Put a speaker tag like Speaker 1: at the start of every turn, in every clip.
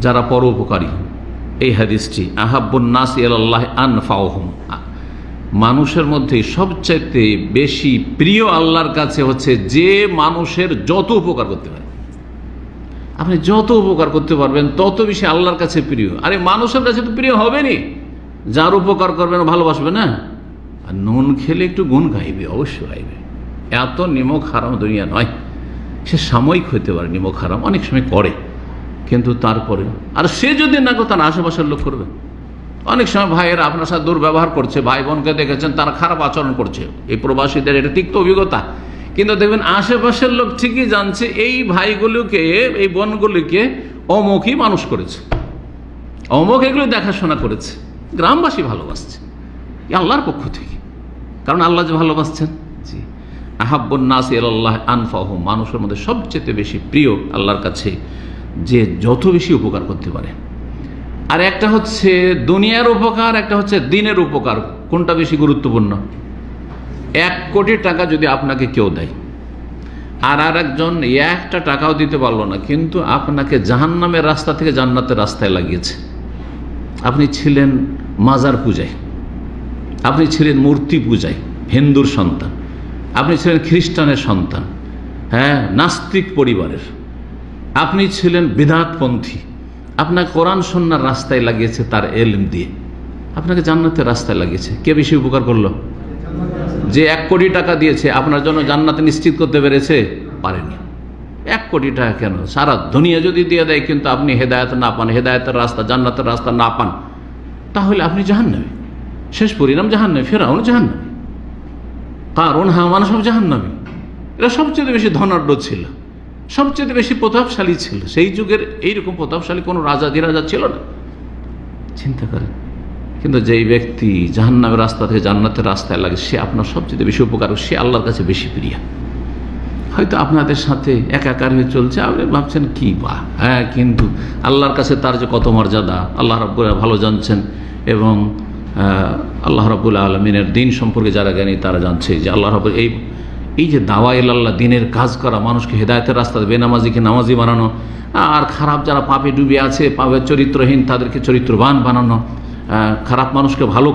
Speaker 1: যারা পরোপকারী। এই হাদিসটি আহাব্বুন নাস ইলাল্লাহ আনফাউহুম, মানুষের মধ্যে সবচাইতে বেশি প্রিয় আল্লাহর কাছে হচ্ছে যে মানুষের যত উপকার করতে পারে। আপনি যত উপকার করতে পারবেন তত বেশি আল্লাহর কাছে প্রিয়। আরে মানুষের কাছে তো প্রিয় হবেনি যার উপকার করবেন ভালোবাসবে না। আর নুন খেলে একটু গুণ গাইবে, অবশ্যই গাইবে। এত নিমক হারাম দুনিয়া নয়। সে সাময়িক হইতে পারে নিমক হারাম, অনেক সময় করে, কিন্তু তারপরে আর সে যদি না করে তার আশেপাশের লোক করবে। অনেক সময় ভাইয়েরা আপনার সাথে দুর্ব্যবহার করছে, ভাই বোনকে দেখেছেন তারা খারাপ আচরণ করছে, এই প্রবাসীদের এটা তিক্ত অভিজ্ঞতা। কিন্তু দেখবেন আশেপাশের লোক ঠিকই জানছে এই ভাইগুলোকে, এই বোনগুলিকে অমুকই মানুষ করেছে, অমুক এগুলো দেখাশোনা করেছে। গ্রামবাসী ভালোবাসছে আল্লাহর পক্ষ থেকে, কারণ আল্লাহ যে ভালোবাসছেন। জি, আহাব্বুন নাস ইলাল্লাহ আনফাহুম, মানুষের মধ্যে সবচেয়ে বেশি প্রিয় আল্লাহর কাছে যে যত বেশি উপকার করতে পারে। আর একটা হচ্ছে দুনিয়ার উপকার, একটা হচ্ছে দিনের উপকার। কোনটা বেশি গুরুত্বপূর্ণ? 1 কোটি টাকা যদি আপনাকে কেউ দেয়, আর একজন 1টা টাকাও দিতে পারলো না, কিন্তু আপনাকে জাহান্নামের রাস্তা থেকে জান্নাতের রাস্তায় লাগিয়েছে। আপনি ছিলেন মাজার পূজায়, আপনি ছিলেন মূর্তি পূজায়, হিন্দুর সন্তান, আপনি ছিলেন খ্রিস্টানের সন্তান, হ্যাঁ, নাস্তিক পরিবারের, আপনি ছিলেন বিদআতপন্থী, আপনাকে কোরআন সুন্নাহর রাস্তায় লাগিয়েছে তার ইলম দিয়ে, আপনাকে জান্নাতের রাস্তায় লাগিয়েছে। কে বেশি উপকার করলো? যে 1 কোটি টাকা দিয়েছে আপনার জন্য জান্নাতে নিশ্চিত করতে পেরেছে? পারেনি। 1 কোটি টাকা কেন, সারা দুনিয়া যদি দিয়ে দেয়, কিন্তু আপনি হেদায়েত না পান, হেদায়েতের রাস্তা জান্নাতের রাস্তা না পান, তাহলে আপনি জাহান্নামী। শেষ পরিণাম জাহান্নামী। ফেরাউন জাহান্নামী, কারণ হামান সব জাহান্নামী। এরা সবচেয়ে বেশি ধনাঢ্য ছিল, সবচেয়ে বেশি প্রতাপশালী ছিল। সেই যুগের এইরকম প্রতাপশালী কোনো রাজা ছিল না। চিন্তা করেন। কিন্তু যেই ব্যক্তি জাহান্নামের রাস্তা থেকে জান্নাতের রাস্তায় লাগে, সে আপনার সবচেয়ে বেশি উপকার, সে আল্লাহর কাছে বেশি প্রিয়। হয়তো আপনাদের সাথে একাকার হয়ে চলছে, আপনি ভাবছেন কি বা, হ্যাঁ, কিন্তু আল্লাহর কাছে তার যে কত মর্যাদা আল্লাহ রাব্বুল ভালো জানছেন। এবং আল্লাহ রাব্বুল আলামিনের দিন সম্পর্কে যারা জ্ঞানী তারা জানছে যে আল্লাহ রাব্বুল এই যে দাওয়া ইলাল্লাহ, দিনের কাজ করা, মানুষকে হেদায়েতের রাস্তা, বেনামাজিকে নামাজি বানানো, আর খারাপ যারা পাপে ডুবে আছে, পাপে চরিত্রহীন তাদেরকে চরিত্রবান বানানো, খারাপ মানুষকে ভালো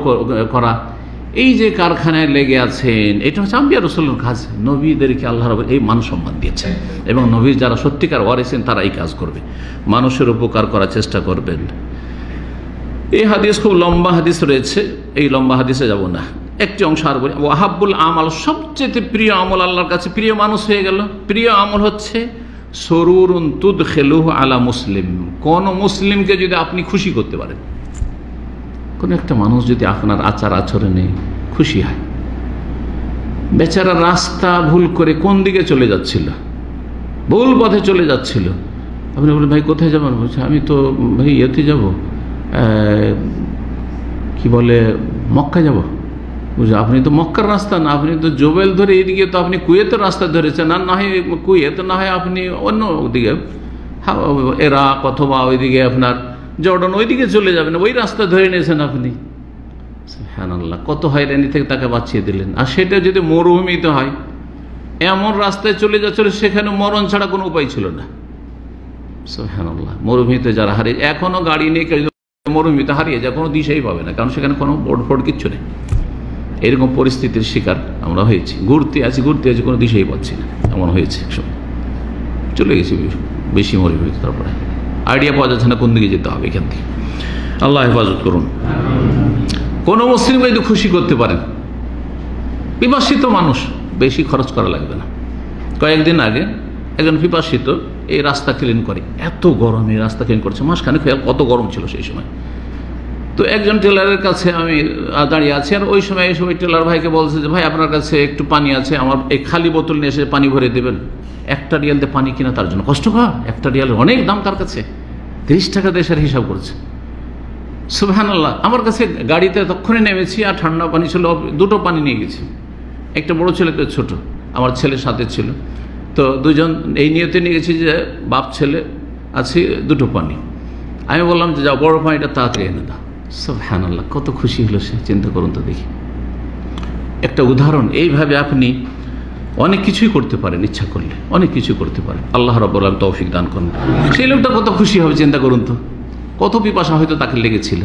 Speaker 1: করা, এই যে কারখানায় লেগে আছেন, এটা হচ্ছে আম্বিয়া রাসূলের কাজ। নবীদেরকে আল্লাহ রাব্বুল এই মান সম্মান দিয়েছেন, এবং নবীর যারা সত্যিকার ওয়ারিসিন তারা এই কাজ করবে, মানুষের উপকার করার চেষ্টা করবেন। এই হাদিস খুব লম্বা হাদিস রয়েছে, এই লম্বা হাদিসে যাব না, একটি অংশ আর বলি। ওয়াহাব্বুল আমাল, সবচেয়ে প্রিয় আমল আল্লাহর কাছে, প্রিয় মানুষ হয়ে গেল। প্রিয় আমল হচ্ছে সরুরুন তুদখিলুহু আলা মুসলিম, কোন মুসলিমকে যদি আপনি খুশি করতে পারেন, কোন একটা মানুষ যদি আপনার আচার আচরণে খুশি হয়, বেচারা রাস্তা ভুল করে কোন দিকে চলে যাচ্ছিল, ভুল পথে চলে যাচ্ছিল, আপনি বলেন ভাই কোথায় যাবেন? বলছে আমি তো ভাই ইয়েতে যাব, কি বলে মক্কা যাব। বুঝলো, আপনি তো মক্কার রাস্তা না, আপনি তো জোবেল ধরে এইদিকে, তো আপনি কুয়েতের রাস্তা ধরেছেন, আর না হয় কুয়েত, না হয় আপনি অন্য দিকে এরাক অথবা ওইদিকে আপনার জর্ডন, ওইদিকে চলে যাবেন, ওই রাস্তা ধরে নিয়েছেন আপনি। সুবহানাল্লাহ, কত হয়রানি থেকে তাকে বাঁচিয়ে দিলেন। আর সেটা যদি মরুভূমিতে হয়, এমন রাস্তায় চলে যাচ্ছিল সেখানে মরণ ছাড়া কোনো উপায় ছিল না। সুবহানাল্লাহ, মরুভূমিতে যারা হারিয়ে, এখনো গাড়ি নেই, মরুভূমিতে হারিয়ে যায়, কোনো দিশাই পাবে না, কারণ সেখানে কোনো বোর্ড ফোর্ড কিচ্ছু নেই। এরকম পরিস্থিতির শিকার আমরা হয়েছি, ঘুরতে আছি কোনো দিশাই পাচ্ছি না, এমন হয়েছে। একসময় চলে গেছি বেশি মরুভূমিতে, তারপরে আইডিয়া পাওয়া যাচ্ছে না কোন দিকে যেতে হবে এখান থেকে। আল্লাহ হেফাজত করুন। কোন মুসলিমকে যদি খুশি করতে পারেন, পিপাসিত মানুষ, বেশি খরচ করা লাগবে না। কয়েকদিন আগে একজন পিপাসিত এই রাস্তা ক্লিন করে, এত গরমে রাস্তা ক্লিন করছে, মাসখানে কত গরম ছিল সেই সময়। তো একজন টেলারের কাছে আমি দাঁড়িয়ে আছি, আর ওই সময় টেলার ভাইকে বলছে যে ভাই আপনার কাছে একটু পানি আছে, আমার এই খালি বোতল নিয়ে এসে পানি ভরে দেবেন। 1টা রিয়ালতে পানি কিনা তার জন্য কষ্টকর, 1টা রিয়ালের অনেক দাম তার কাছে, 30 টাকা দেশের হিসাব করছে। সুবহানাল্লাহ, আমার কাছে গাড়িতে তখনই নেমেছি, আর ঠান্ডা পানি ছিল, 2টো পানি নিয়ে গেছি, একটা বড় ছেলে, একটা ছোট, আমার ছেলের সাথে ছিল। তো দুজন এই নিয়তে নিয়ে গেছি যে বাপ ছেলে আছি, 2টো পানি। আমি বললাম যে যাও বড় পানিটা তাড়াতাড়ি এনে দাও। সুবহানাল্লাহ, কত খুশি হলো সে, চিন্তা করুন তো দেখি। একটা উদাহরণ, এইভাবে আপনি অনেক কিছুই করতে পারেন, ইচ্ছা করলে অনেক কিছু করতে পারেন। আল্লাহ রাব্বুল আলামিন তৌফিক দান করুন। সেই লোকটা কত খুশি হবে চিন্তা করুন তো, কত পিপাসা হয়তো তাকে লেগেছিল।